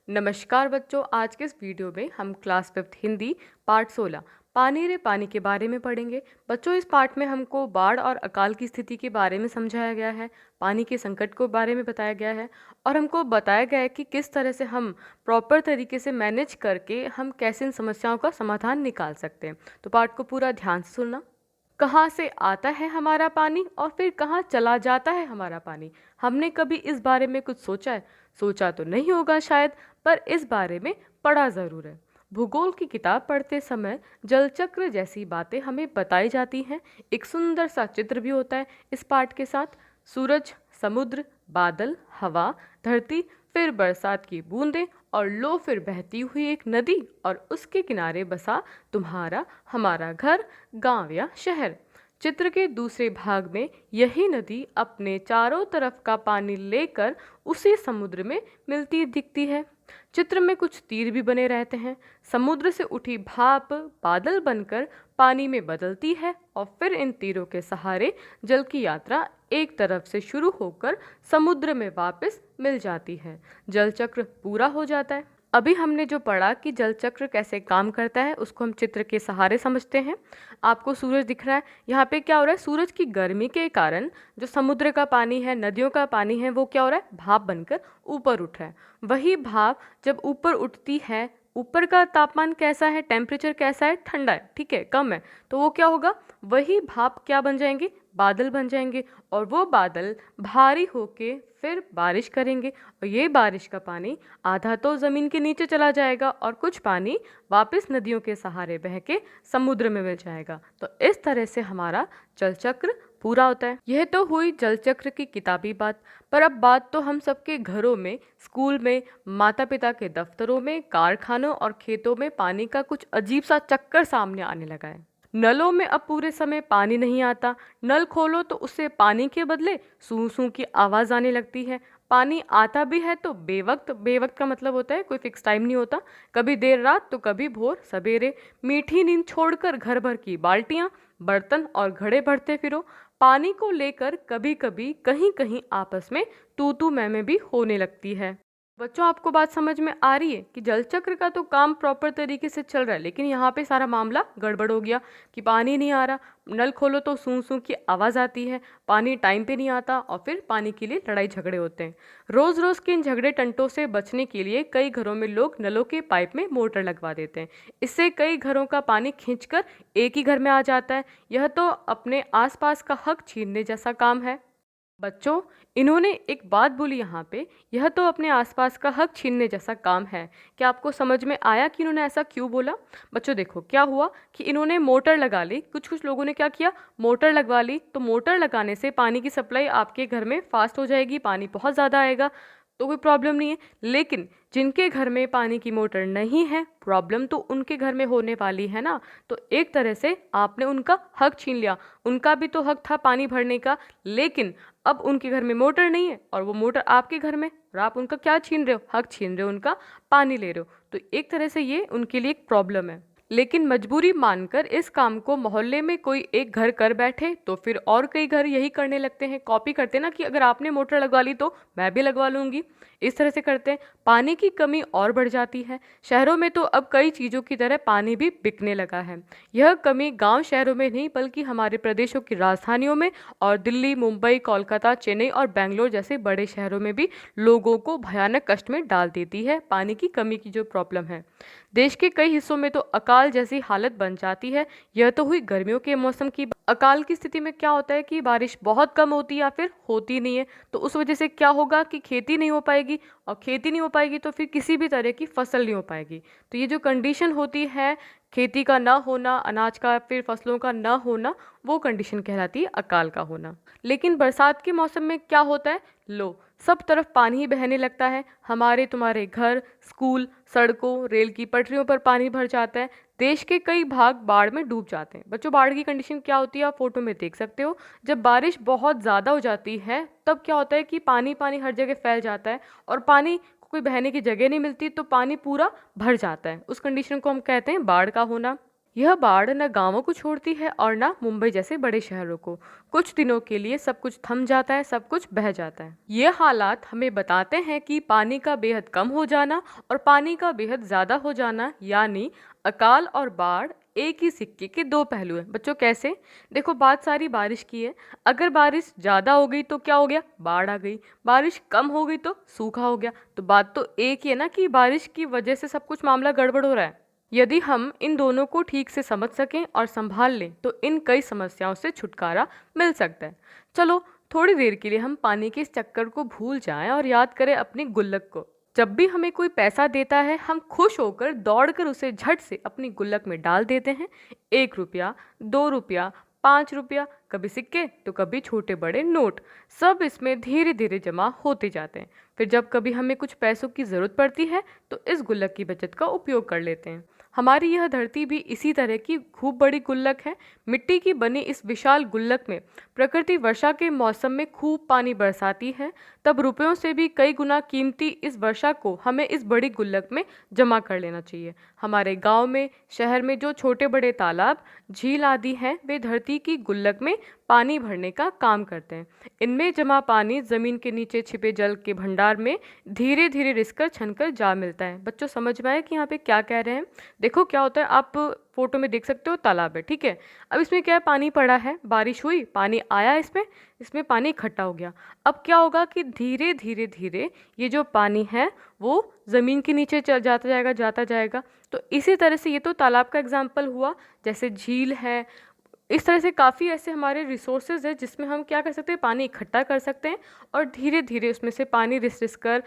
नमस्कार बच्चों, आज के इस वीडियो में हम क्लास 5th हिंदी पार्ट 16 पानी रे पानी के बारे में पढ़ेंगे। बच्चों, इस पार्ट में हमको बाढ़ और अकाल की स्थिति के बारे में समझाया गया है, पानी के संकट को बारे में बताया गया है और हमको बताया गया है कि किस तरह से हम प्रॉपर तरीके से मैनेज करके हम कैसे इन समस्याओं का समाधान निकाल सकते हैं। तो पार्ट को पूरा ध्यान से सुनना। कहाँ से आता है हमारा पानी और फिर कहाँ चला जाता है हमारा पानी? हमने कभी इस बारे में कुछ सोचा है? सोचा तो नहीं होगा शायद, पर इस बारे में पढ़ा ज़रूर है। भूगोल की किताब पढ़ते समय जलचक्र जैसी बातें हमें बताई जाती हैं। एक सुंदर सा चित्र भी होता है इस पाठ के साथ। सूरज, समुद्र, बादल, हवा, धरती, फिर बरसात की बूंदें और लो फिर बहती हुई एक नदी और उसके किनारे बसा तुम्हारा हमारा घर, गांव या शहर। चित्र के दूसरे भाग में यही नदी अपने चारों तरफ का पानी लेकर उसी समुद्र में मिलती दिखती है। चित्र में कुछ तीर भी बने रहते हैं। समुद्र से उठी भाप बादल बनकर पानी में बदलती है और फिर इन तीरों के सहारे जल की यात्रा एक तरफ से शुरू होकर समुद्र में वापस मिल जाती है। जल चक्र पूरा हो जाता है। अभी हमने जो पढ़ा कि जल चक्र कैसे काम करता है उसको हम चित्र के सहारे समझते हैं। आपको सूरज दिख रहा है, यहाँ पे क्या हो रहा है? सूरज की गर्मी के कारण जो समुद्र का पानी है, नदियों का पानी है, वो क्या हो रहा है? भाप बनकर ऊपर उठ रहा है। वही भाप जब ऊपर उठती है, ऊपर का तापमान कैसा है, टेम्परेचर कैसा है? ठंडा है, ठीक है, कम है, तो वो क्या होगा? वही भाप क्या बन जाएंगे? बादल बन जाएंगे और वो बादल भारी होके फिर बारिश करेंगे और ये बारिश का पानी आधा तो ज़मीन के नीचे चला जाएगा और कुछ पानी वापस नदियों के सहारे बह के समुद्र में मिल जाएगा। तो इस तरह से हमारा जल चक्र पूरा होता है। यह तो हुई जल चक्र की किताबी बात, पर अब बात तो हम सबके घरों में, स्कूल में, माता पिता के दफ्तरों में, कारखानों और खेतों में पानी का कुछ अजीब सा चक्कर सामने आने लगा है। नलों में अब पूरे समय पानी नहीं आता। नल खोलो तो उससे पानी के बदले सूं सूं की आवाज़ आने लगती है। पानी आता भी है तो बेवक्त, बेवक्त का मतलब होता है कोई फिक्स टाइम नहीं होता, कभी देर रात तो कभी भोर सवेरे। मीठी नींद छोड़कर घर भर की बाल्टियां, बर्तन और घड़े भरते फिरो। पानी को लेकर कभी कभी कहीं कहीं आपस में तू तू मैं भी होने लगती है। बच्चों, आपको बात समझ में आ रही है कि जल चक्र का तो काम प्रॉपर तरीके से चल रहा है, लेकिन यहाँ पे सारा मामला गड़बड़ हो गया कि पानी नहीं आ रहा। नल खोलो तो सूं सूं की आवाज़ आती है, पानी टाइम पे नहीं आता और फिर पानी के लिए लड़ाई झगड़े होते हैं। रोज़ रोज़ के इन झगड़े टंटों से बचने के लिए कई घरों में लोग नलों के पाइप में मोटर लगवा देते हैं। इससे कई घरों का पानी खींचकर एक ही घर में आ जाता है। यह तो अपने आसपास का हक छीनने जैसा काम है। बच्चों, इन्होंने एक बात बोली यहाँ पे, यह तो अपने आसपास का हक छीनने जैसा काम है। क्या आपको समझ में आया कि इन्होंने ऐसा क्यों बोला? बच्चों देखो, क्या हुआ कि इन्होंने मोटर लगा ली। कुछ कुछ लोगों ने क्या किया? मोटर लगवा ली। तो मोटर लगाने से पानी की सप्लाई आपके घर में फास्ट हो जाएगी, पानी बहुत ज़्यादा आएगा, तो कोई प्रॉब्लम नहीं है। लेकिन जिनके घर में पानी की मोटर नहीं है, प्रॉब्लम तो उनके घर में होने वाली है ना। तो एक तरह से आपने उनका हक छीन लिया। उनका भी तो हक था पानी भरने का, लेकिन अब उनके घर में मोटर नहीं है और वो मोटर आपके घर में, और आप उनका क्या छीन रहे हो? हक छीन रहे हो, उनका पानी ले रहे हो। तो एक तरह से ये उनके लिए एक प्रॉब्लम है। लेकिन मजबूरी मानकर इस काम को मोहल्ले में कोई एक घर कर बैठे तो फिर और कई घर यही करने लगते हैं, कॉपी करते हैं ना कि अगर आपने मोटर लगवा ली तो मैं भी लगवा लूंगी। इस तरह से करते हैं। पानी की कमी और बढ़ जाती है। शहरों में तो अब कई चीज़ों की तरह पानी भी बिकने लगा है। यह कमी गांव शहरों में नहीं बल्कि हमारे प्रदेशों की राजधानियों में और दिल्ली, मुंबई, कोलकाता, चेन्नई और बेंगलोर जैसे बड़े शहरों में भी लोगों को भयानक कष्ट में डाल देती है पानी की कमी की जो प्रॉब्लम है। देश के कई हिस्सों में तो अकाल जैसी हालत बन जाती है। यह तो हुई गर्मियों के मौसम की। अकाल की स्थिति में क्या होता है कि बारिश बहुत कम होती है या फिर होती नहीं है, तो उस वजह से क्या होगा कि खेती नहीं हो पाएगी, और खेती नहीं हो पाएगी तो फिर किसी भी तरह की फसल नहीं हो पाएगी। तो ये जो कंडीशन होती है, खेती का ना होना, अनाज का फिर फसलों का ना होना, वो कंडीशन कहलाती है अकाल का होना। लेकिन बरसात के मौसम में क्या होता है? लो, सब तरफ पानी ही बहने लगता है। हमारे तुम्हारे घर, स्कूल, सड़कों, रेल की पटरियों पर पानी भर जाता है। देश के कई भाग बाढ़ में डूब जाते हैं। बच्चों, बाढ़ की कंडीशन क्या होती है आप फोटो में देख सकते हो। जब बारिश बहुत ज़्यादा हो जाती है तब क्या होता है कि पानी पानी हर जगह फैल जाता है और पानी को कोई बहने की जगह नहीं मिलती, तो पानी पूरा भर जाता है। उस कंडीशन को हम कहते हैं बाढ़ का होना। यह बाढ़ न गांवों को छोड़ती है और न मुंबई जैसे बड़े शहरों को। कुछ दिनों के लिए सब कुछ थम जाता है, सब कुछ बह जाता है। ये हालात हमें बताते हैं कि पानी का बेहद कम हो जाना और पानी का बेहद ज्यादा हो जाना, यानी अकाल और बाढ़ एक ही सिक्के के दो पहलू हैं। बच्चों कैसे? देखो, बात सारी बारिश की है। अगर बारिश ज्यादा हो गई तो क्या हो गया? बाढ़ आ गई। बारिश कम हो गई तो सूखा हो गया। तो बात तो एक ही है ना कि बारिश की वजह से सब कुछ मामला गड़बड़ हो रहा है। यदि हम इन दोनों को ठीक से समझ सकें और संभाल लें तो इन कई समस्याओं से छुटकारा मिल सकता है। चलो, थोड़ी देर के लिए हम पानी के इस चक्कर को भूल जाएं और याद करें अपनी गुल्लक को। जब भी हमें कोई पैसा देता है, हम खुश होकर दौड़कर उसे झट से अपनी गुल्लक में डाल देते हैं। 1 रुपया, 2 रुपया, 5 रुपया, कभी सिक्के तो कभी छोटे बड़े नोट, सब इसमें धीरे धीरे जमा होते जाते हैं। फिर जब कभी हमें कुछ पैसों की ज़रूरत पड़ती है तो इस गुल्लक की बचत का उपयोग कर लेते हैं। हमारी यह धरती भी इसी तरह की खूब बड़ी गुल्लक है। मिट्टी की बनी इस विशाल गुल्लक में प्रकृति वर्षा के मौसम में खूब पानी बरसाती है। तब रुपयों से भी कई गुना कीमती इस वर्षा को हमें इस बड़ी गुल्लक में जमा कर लेना चाहिए। हमारे गांव में, शहर में जो छोटे बड़े तालाब, झील आदि हैं, वे धरती की गुल्लक में पानी भरने का काम करते हैं। इनमें जमा पानी जमीन के नीचे छिपे जल के भंडार में धीरे धीरे रिसकर छनकर जा मिलता है। बच्चों समझ में आया कि यहाँ पे क्या कह रहे हैं? देखो क्या होता है, आप फोटो में देख सकते हो तालाब है, ठीक है। अब इसमें क्या है, पानी पड़ा है, बारिश हुई, पानी आया, इसमें इसमें पानी इकट्ठा हो गया। अब क्या होगा कि धीरे धीरे धीरे ये जो पानी है वो ज़मीन के नीचे जाता जाएगा, जाता जाएगा। तो इसी तरह से ये तो तालाब का एग्जाम्पल हुआ। जैसे झील है, इस तरह से काफ़ी ऐसे हमारे रिसोर्सेज है जिसमें हम क्या कर सकते हैं, पानी इकट्ठा कर सकते हैं और धीरे धीरे उसमें से पानी रिस रिस कर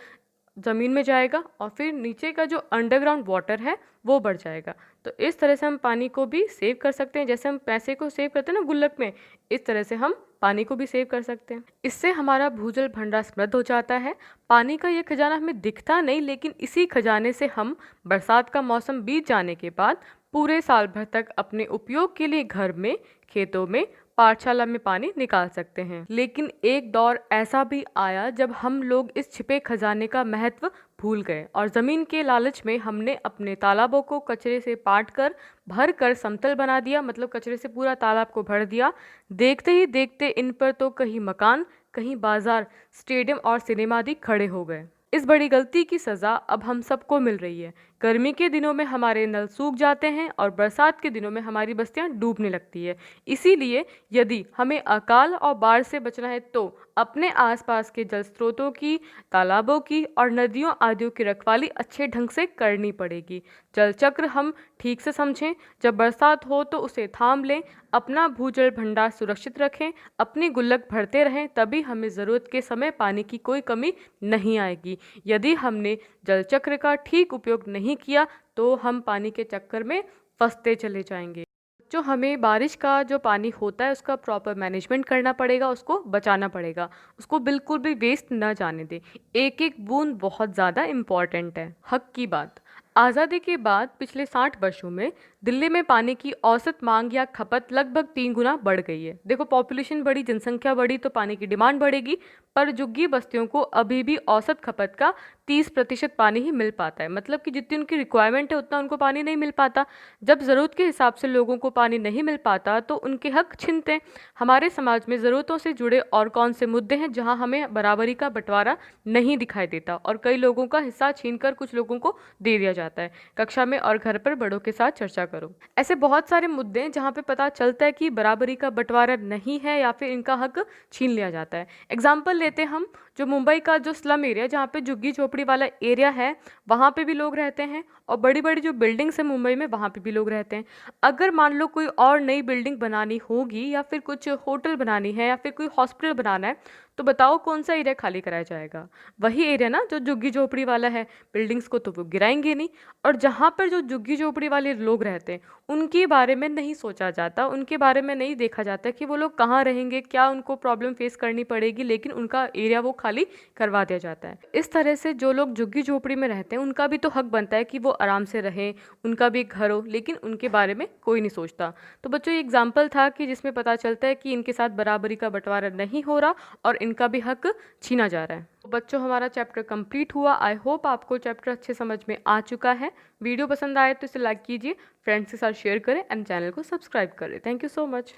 ज़मीन में जाएगा और फिर नीचे का जो अंडरग्राउंड वाटर है वो बढ़ जाएगा। तो इस तरह से हम पानी को भी सेव कर सकते हैं। जैसे हम पैसे को सेव करते हैं ना गुल्लक में, इस तरह से हम पानी को भी सेव कर सकते हैं। इससे हमारा भूजल भंडार समृद्ध हो जाता है। पानी का ये खजाना हमें दिखता नहीं, लेकिन इसी खजाने से हम बरसात का मौसम बीत जाने के बाद पूरे साल भर तक अपने उपयोग के लिए घर में, खेतों में, पाठशाला में पानी निकाल सकते हैं। लेकिन एक दौर ऐसा भी आया जब हम लोग इस छिपे खजाने का महत्व भूल गए और जमीन के लालच में हमने अपने तालाबों को कचरे से पाट कर भर कर समतल बना दिया। मतलब कचरे से पूरा तालाब को भर दिया। देखते ही देखते इन पर तो कहीं मकान, कहीं बाजार, स्टेडियम और सिनेमा आदि खड़े हो गए। इस बड़ी गलती की सज़ा अब हम सबको मिल रही है। गर्मी के दिनों में हमारे नल सूख जाते हैं और बरसात के दिनों में हमारी बस्तियां डूबने लगती है। इसीलिए यदि हमें अकाल और बाढ़ से बचना है तो अपने आसपास के जल स्रोतों की, तालाबों की और नदियों आदियों की रखवाली अच्छे ढंग से करनी पड़ेगी। जल चक्र हम ठीक से समझें। जब बरसात हो तो उसे थाम लें, अपना भूजल भंडार सुरक्षित रखें, अपनी गुल्लक भरते रहें, तभी हमें ज़रूरत के समय पानी की कोई कमी नहीं आएगी। यदि हमने जल चक्र का ठीक उपयोग नहीं किया तो हम पानी के चक्कर में फंसते चले जाएंगे। जो हमें बारिश का जो पानी होता है उसका प्रॉपर मैनेजमेंट करना पड़ेगा, उसको बचाना पड़ेगा, उसको बिल्कुल भी वेस्ट ना जाने दें। एक एक बूंद बहुत ज़्यादा इम्पॉर्टेंट है। हक की बात, आज़ादी के बाद पिछले 60 वर्षों में दिल्ली में पानी की औसत मांग या खपत लगभग 3 गुना बढ़ गई है। देखो, पॉपुलेशन बढ़ी, जनसंख्या बढ़ी तो पानी की डिमांड बढ़ेगी, पर झुग्गी बस्तियों को अभी भी औसत खपत का 30% पानी ही मिल पाता है। मतलब कि जितनी उनकी रिक्वायरमेंट है उतना उनको पानी नहीं मिल पाता। जब ज़रूरत के हिसाब से लोगों को पानी नहीं मिल पाता तो उनके हक छिनते हैं। हमारे समाज में ज़रूरतों से जुड़े और कौन से मुद्दे हैं जहाँ हमें बराबरी का बंटवारा नहीं दिखाई देता और कई लोगों का हिस्सा छीनकर कुछ लोगों को दे दिया जाता है? कक्षा में और घर पर बड़ों के साथ चर्चा करो। ऐसे बहुत सारे मुद्दे हैं जहाँ पे पता चलता है कि बराबरी का बंटवारा नहीं है या फिर इनका हक छीन लिया जाता है। एग्जाम्पल लेते हैं हम, जो मुंबई का जो स्लम एरिया, जहाँ पे झुग्गी झोपड़ी वाला एरिया है, वहाँ पे भी लोग रहते हैं और बड़ी बड़ी जो बिल्डिंग्स है मुंबई में, वहाँ पे भी लोग रहते हैं। अगर मान लो कोई और नई बिल्डिंग बनानी होगी या फिर कुछ होटल बनानी है या फिर कोई हॉस्पिटल बनाना है, तो बताओ कौन सा एरिया खाली कराया जाएगा? वही एरिया ना जो झुग्गी झोपड़ी वाला है। बिल्डिंग्स को तो वो गिराएंगे नहीं। और जहाँ पर जो झुग्गी झोपड़ी वाले लोग रहते हैं उनके बारे में नहीं सोचा जाता, उनके बारे में नहीं देखा जाता कि वो लोग कहाँ रहेंगे, क्या उनको प्रॉब्लम फेस करनी पड़ेगी, लेकिन उनका एरिया वो खाली करवा दिया जाता है। इस तरह से जो लोग झुग्गी झोपड़ी में रहते हैं उनका भी तो हक बनता है कि वो आराम से रहें, उनका भी एक घर हो, लेकिन उनके बारे में कोई नहीं सोचता। तो बच्चों ये एग्जाम्पल था कि जिसमें पता चलता है कि इनके साथ बराबरी का बंटवारा नहीं हो रहा और इनका भी हक छीना जा रहा है। तो बच्चों हमारा चैप्टर कंप्लीट हुआ। आई होप आपको चैप्टर अच्छे समझ में आ चुका है। वीडियो पसंद आए तो इसे लाइक कीजिए, फ्रेंड्स के साथ शेयर करें एंड चैनल को सब्सक्राइब करें। Thank you so much.